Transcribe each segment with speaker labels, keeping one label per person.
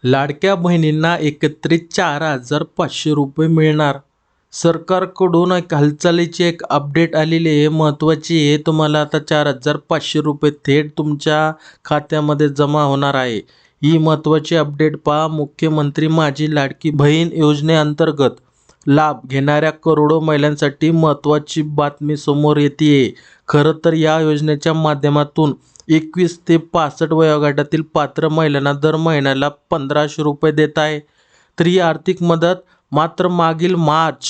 Speaker 1: लाडक्या बहिणींना एकत्रित 4,500 रुपये मिळणार. सरकारकडून एक हालचालीची एक अपडेट आलेली आहे, महत्त्वाची आहे. तुम्हाला आता 4,500 रुपये थेट तुमच्या खात्यामध्ये जमा होणार आहे. ही महत्त्वाची अपडेट पहा. मुख्यमंत्री माझी लाडकी बहीण योजनेअंतर्गत लाभ घेणाऱ्या करोडो महिलांसाठी महत्त्वाची बातमी समोर येते. खरं तर या योजनेच्या माध्यमातून 21 ते 65 वयोगटातील पात्र महिलांना दर महिन्याला 1,500 रुपये देत आहे. तर ही आर्थिक मदत मात्र मागील मार्च,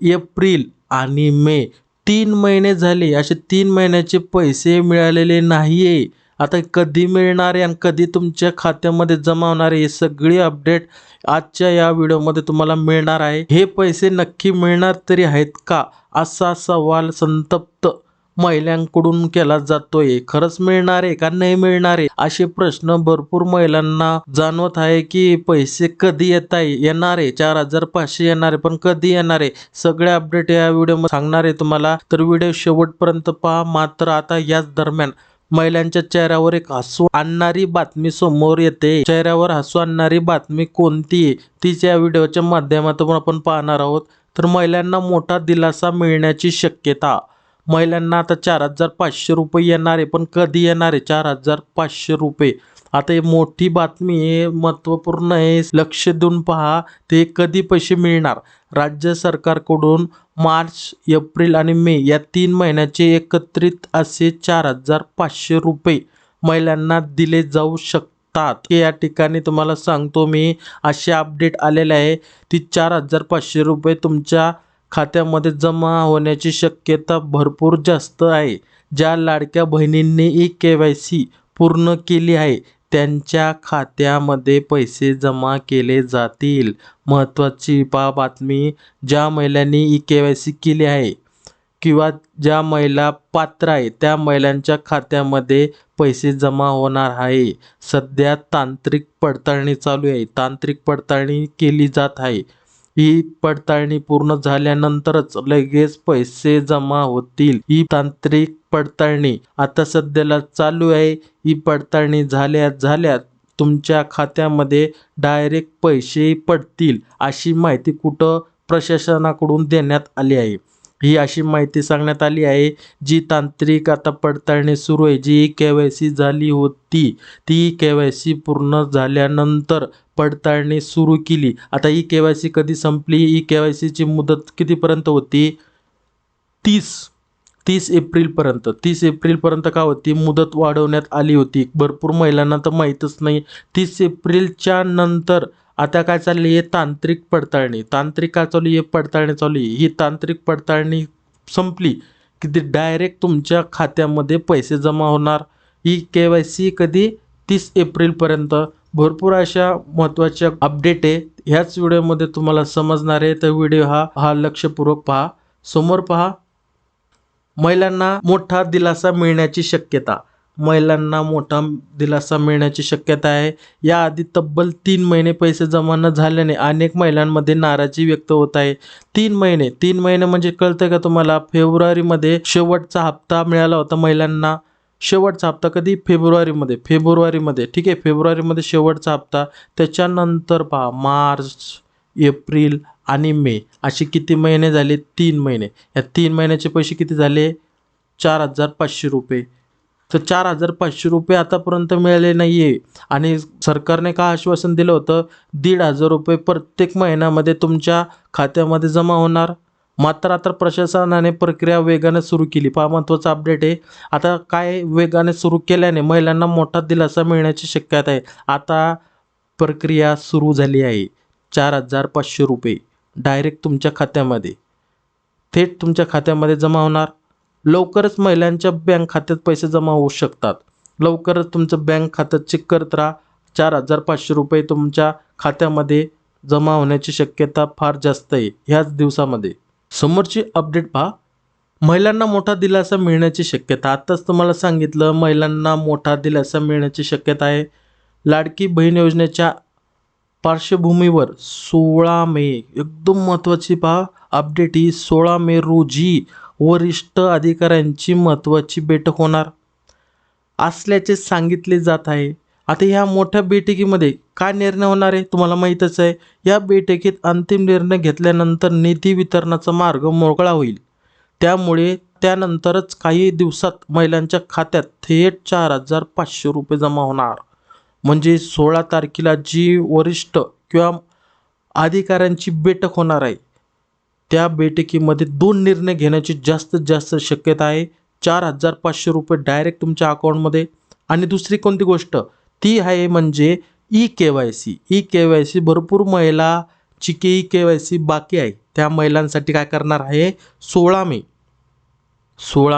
Speaker 1: एप्रिल आणि मे 3 महिने झाले, असे 3 महिन्याचे पैसे मिळालेले नाही आहे. आता कधी मिळणार आहे आणि कधी तुमच्या खात्यामध्ये जमा होणार आहे, हे सगळी अपडेट आजच्या या व्हिडिओमध्ये तुम्हाला मिळणार आहे. हे पैसे नक्की मिळणार तरी आहेत का, असा सवाल संतप्त महिलांकडून केला जातोय. खरंच मिळणार आहे का नाही मिळणार आहे, असे प्रश्न भरपूर महिलांना जाणवत आहे की पैसे कधी येणार आहे. 4,500 येणार आहे, पण कधी येणार आहे, सगळे अपडेट या व्हिडिओमध्ये सांगणार आहे तुम्हाला. तर व्हिडिओ शेवटपर्यंत पहा. मात्र आता याच दरम्यान महिलांच्या चेहऱ्यावर एक हसू आणणारी बातमी समोर येते. चेहऱ्यावर हसू आणणारी बातमी कोणती, तीच या व्हिडिओच्या माध्यमातून आपण पाहणार आहोत. तर महिलांना मोठा दिलासा मिळण्याची शक्यता. महिलांना आता 4,500 रुपये येणार आहे, पण कधी येणार आहे 4,500 रुपये. आता ही मोठी बातमी आहे, महत्त्वपूर्ण आहे, लक्ष देऊन पहा. ते कधी पैसे मिळणार. राज्य सरकारकडून मार्च, एप्रिल आणि मे या 3 महिन्याचे एकत्रित असे 4,500 रुपये महिलांना दिले जाऊ शकतात. या ठिकाणी तुम्हाला सांगतो मी, असे अपडेट आलेले आहे. ती 4,500 रुपये तुमच्या खात्यामध्ये जमा होण्याची शक्यता भरपूर जास्त आहे. ज्या लाडक्या बहिणींनी ई-के.वाय.सी पूर्ण केली आहे त्यांच्या खात्यामध्ये पैसे जमा केले जातील. महत्त्वाची बातमी, ज्या महिलांनी ई-के.वाय.सी केली आहे किंवा ज्या महिला पात्र आहे त्या महिलांच्या खात्यामध्ये पैसे जमा होणार आहे. सध्या तांत्रिक पडताळणी चालू आहे. तांत्रिक पडताळणी केली जात आहे. ही पडताळणी पूर्ण झाल्यानंतरच लगेच पैसे जमा होतील. ही तांत्रिक पडताळणी आता सध्याला चालू आहे. ही पडताळणी झाल्या तुमच्या खात्यामध्ये डायरेक्ट पैसे पडतील, अशी माहिती कुठं प्रशासनाकडून देण्यात आली आहे. ही अशी माहिती सांगण्यात आली आहे. जी तांत्रिक आता पडताळणी सुरू आहे, जी ई-के.वाय.सी झाली होती, ती ई-के.वाय.सी पूर्ण झाल्यानंतर पडताळणी सुरू केली. आता ई-के.वाय.सी कधी संपली, ई-के.वाय.सीची मुदत कितीपर्यंत होती, 30 एप्रिलपर्यंत. 30 एप्रिलपर्यंत का होती, मुदत वाढवण्यात आली होती. भरपूर महिलांना तर माहीतच नाही. 30 एप्रिलच्या नंतर आता काय चालली आहे, तांत्रिक पडताळणी. तांत्रिक काय चालू आहे, पडताळणी चालू आहे. ही तांत्रिक पडताळणी संपली की ते डायरेक्ट तुमच्या खात्यामध्ये पैसे जमा होणार. ई-के.वाय.सी कधी, 30 एप्रिलपर्यंत. भरपूर अशा महत्त्वाच्या अपडेट आहे, ह्याच व्हिडिओमध्ये तुम्हाला समजणार आहे. तर व्हिडिओ हा लक्षपूर्वक पहा. समोर पहा. महिलांना मोठा दिलासा मिळण्याची शक्यता. महिलांना मोठा दिलासा मिळण्याची शक्यता आहे. याआधी तब्बल 3 महिने पैसे जमा न झाल्याने अनेक महिलांमध्ये नाराजी व्यक्त होत आहे. 3 महिने म्हणजे कळतं का तुम्हाला? फेब्रुवारीमध्ये शेवटचा हप्ता मिळाला होता महिलांना. शेवटचा हप्ता कधी, फेब्रुवारीमध्ये ठीक आहे, फेब्रुवारीमध्ये शेवटचा हप्ता. त्याच्यानंतर पहा, मार्च, एप्रिल आणि मे असे किती महिने झाले, 3 महिने. या 3 महिन्याचे पैसे किती झाले, 4,500 रुपये. तर 4,500 रुपये आतापर्यंत मिळाले नाही आहे. आणि सरकारने काय आश्वासन दिलं होतं, 1,500 रुपये प्रत्येक महिन्यामध्ये तुमच्या खात्यामध्ये जमा होणार. मात्र आता प्रशासनाने प्रक्रिया वेगाने सुरू केली. पहा, महत्त्वाचा अपडेट आहे. आता काय वेगाने सुरू केल्याने महिलांना मोठा दिलासा मिळण्याची शक्यता आहे. आता प्रक्रिया सुरू झाली आहे. 4,500 रुपये डायरेक्ट तुमच्या खात्यामध्ये, थेट तुमच्या खात्यामध्ये जमा होणार. लवकरच महिलांच्या बँक खात्यात पैसे जमा होऊ शकतात. लवकरच तुमचं बँक खातं चेक करत राहा. 4,500 रुपये तुमच्या खात्यामध्ये जमा होण्याची शक्यता फार जास्त आहे ह्याच दिवसामध्ये. समोरची अपडेट पहा. महिलांना मोठा दिलासा मिळण्याची शक्यता. आत्ताच तुम्हाला सांगितलं, महिलांना मोठा दिलासा मिळण्याची शक्यता आहे. लाडकी बहीण योजनेच्या पार्श्वभूमीवर 16 मे, एकदम महत्त्वाची पहा अपडेट ही, 16 मे रोजी वरिष्ठ अधिकाऱ्यांची महत्त्वाची बैठक होणार असल्याचे सांगितले जात आहे. आता ह्या मोठ्या बैठकीमध्ये काय निर्णय होणार आहे तुम्हाला माहीतच आहे. या बैठकीत अंतिम निर्णय घेतल्यानंतर निधी वितरणाचा मार्ग मोकळा होईल. त्यामुळे त्यानंतरच काही दिवसात महिलांच्या खात्यात थेट 4,500 रुपये जमा होणार. म्हणजे 16 तारखेला जी वरिष्ठ किंवा अधिकाऱ्यांची बैठक होणार आहे, त्या बैठकीमध्ये 2 निर्णय घेण्याची जास्तीत जास्त शक्यता आहे. 4,500 रुपये डायरेक्ट तुमच्या अकाउंटमध्ये. आणि दुसरी कोणती गोष्ट ती आहे म्हणजे ई-के-वाय-सी. ई-के-वाय-सी भरपूर महिलाची ई-के-वाय-सी बाकी आहे. त्या महिलांसाठी काय करणार आहे 16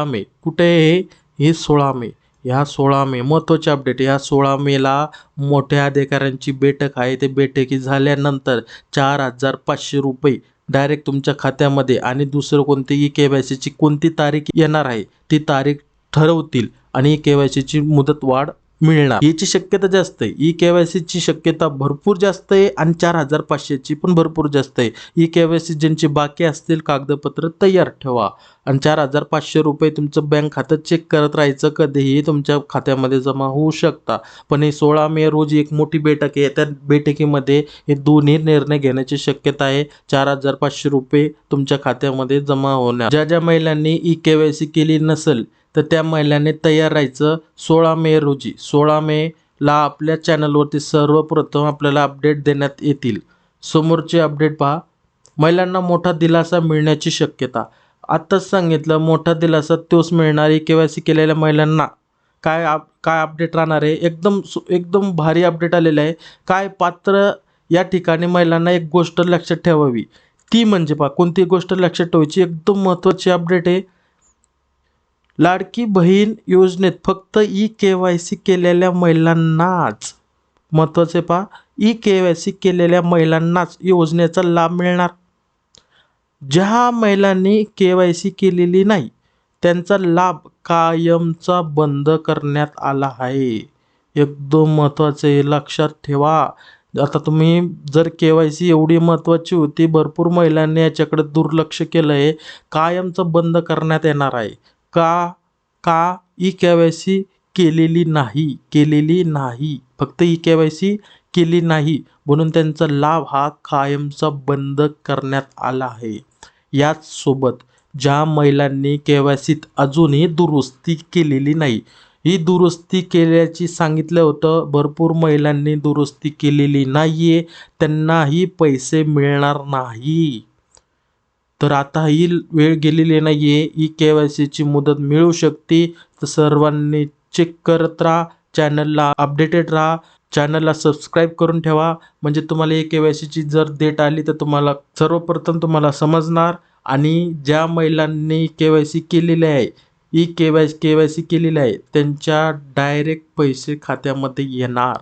Speaker 1: मे कुठे आहे हे 16 मे. ह्या 16 मे महत्त्वाचे अपडेट. ह्या 16 मेला मोठ्या अधिकाऱ्यांची बैठक आहे. ते बैठकी झाल्यानंतर 4,500 रुपये डायरेक्ट तुमच्या खात्यामध्ये. आणि दुसरं कोणती ई-के-वाय-सीची कोणती तारीख येणार आहे ती तारीख ठरवतील आणि ई-के-वाय-सीची मुदत वाढ मिळणार. याची शक्यता जास्त आहे. ई-के-वाय-सीची शक्यता भरपूर जास्त आहे आणि 4,500ची पण भरपूर जास्त आहे. ई-के-वाय-सी ज्यांची बाकी असतील कागदपत्र तयार ठेवा. आणि 4,500 रुपये तुमचं बँक खातं चेक करत राहायचं, कधीही तुमच्या खात्यामध्ये जमा होऊ शकता. पण हे 16 मे रोजी एक मोठी बैठक आहे. त्या बैठकीमध्ये हे दोन्ही निर्णय घेण्याची शक्यता आहे. 4,500 रुपये तुमच्या खात्यामध्ये जमा होणार. ज्या ज्या महिलांनी ई-के-वाय-सी केली नसेल तर त्या महिलांनी तयार राहायचं. 16 मे रोजी 16 मेला आपल्या चॅनलवरती सर्वप्रथम आपल्याला अपडेट देण्यात येतील. समोरचे अपडेट पहा. महिलांना मोठा दिलासा मिळण्याची शक्यता. आत्ताच सांगितलं मोठा दिलासा तोच मिळणार ई-के-वाय-सी केलेल्या महिलांना. काय अपडेट राहणार आहे एकदम भारी अपडेट आलेलं आहे. काय पात्र या ठिकाणी महिलांना एक गोष्ट लक्षात ठेवावी. ती म्हणजे पहा कोणती गोष्ट लक्षात ठेवायची एकदम महत्त्वाची अपडेट आहे. लाडकी बहीण योजनेत फक्त ई-के-वाय-सी केलेल्या महिलांनाच महत्त्वाचे पहा ई-के-वाय-सी केलेल्या महिलांनाच योजनेचा लाभ मिळणार. ज्या महिलांनी के-वाय-सी केलेली नाही त्यांचा लाभ कायमचा बंद करण्यात आला आहे. एकदम महत्त्वाचं आहे लक्षात ठेवा. आता तुम्ही जर के-वाय-सी एवढी महत्त्वाची होती भरपूर महिलांनी याच्याकडे दुर्लक्ष केलं आहे. कायमचं बंद करण्यात येणार आहे. का ई-के-वाय-सी केलेली नाही फक्त ई-के-वाय-सी केली नाही म्हणून त्यांचा लाभ हा कायमचा बंद करण्यात आला आहे. याच सोबत ज्या महिलांनी के-वाय-सीत अजूनही दुरुस्ती केलेली नाही, ही दुरुस्ती केल्याची सांगितलं होतं, भरपूर महिलांनी दुरुस्ती केलेली नाहीये, त्यांनाही पैसे मिळणार नाही. तर आता ही वेळ गेलेली नाहीये. ई-के-वाय-सीची मुदत मिळू शकते. तर सर्वांनी चेक करत राहा, चॅनलला अपडेटेड राहा, चॅनलला सबस्क्राईब करून ठेवा. म्हणजे तुम्हाला ई-के-वाय-सीची जर डेट आली तर तुम्हाला सर्वप्रथम तुम्हाला समजणार. आणि ज्या महिलांनी के-वाय-सी केलेली आहे के-वाय-सी केलेली आहे त्यांच्या डायरेक्ट पैसे खात्यामध्ये येणार.